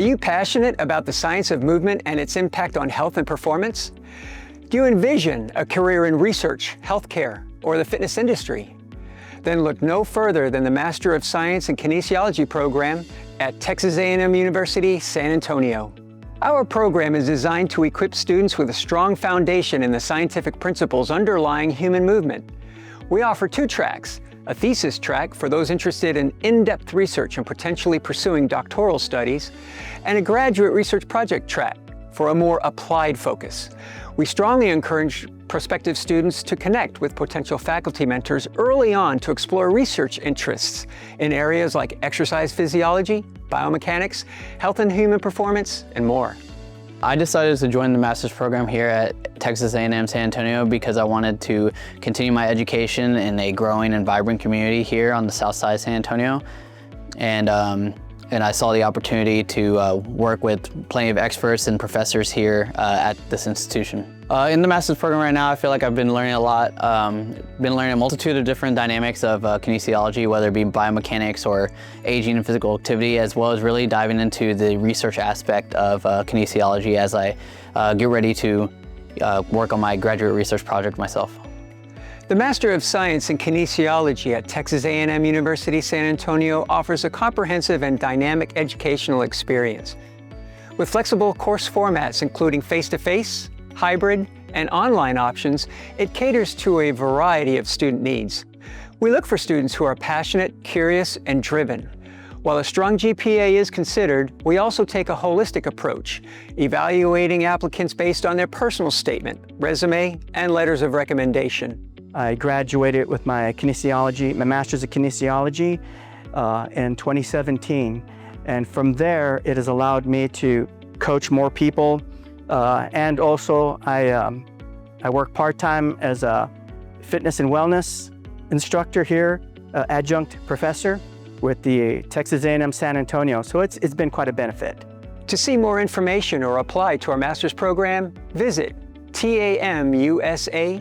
you passionate about the science of movement and its impact on health and performance? Do you envision a career in research, healthcare, or the fitness industry? Then look no further than the Master of Science in Kinesiology program at Texas A&M University-San Antonio. Our program is designed to equip students with a strong foundation in the scientific principles underlying human movement. We offer 2 tracks, a thesis track for those interested in in-depth research and potentially pursuing doctoral studies, and a graduate research project track for a more applied focus. We strongly encourage prospective students to connect with potential faculty mentors early on to explore research interests in areas like exercise physiology, biomechanics, health and human performance, and more. I decided to join the master's program here at Texas A&M San Antonio because I wanted to continue my education in a growing and vibrant community here on the south side of San Antonio. And I saw the opportunity to work with plenty of experts and professors here at this institution. In the master's program right now, I feel like I've been learning a lot. Been learning a multitude of different dynamics of kinesiology, whether it be biomechanics or aging and physical activity, as well as really diving into the research aspect of kinesiology as I get ready to work on my graduate research project myself. The Master of Science in Kinesiology at Texas A&M University-San Antonio offers a comprehensive and dynamic educational experience. With flexible course formats including face-to-face, hybrid, and online options, it caters to a variety of student needs. We look for students who are passionate, curious, and driven. While a strong GPA is considered, we also take a holistic approach, evaluating applicants based on their personal statement, resume, and letters of recommendation. I graduated with my master's of kinesiology in 2017. And from there, it has allowed me to coach more people. And also, I work part-time as a fitness and wellness instructor here, adjunct professor with the Texas A&M San Antonio. So it's been quite a benefit. To see more information or apply to our master's program, visit tamusa.edu.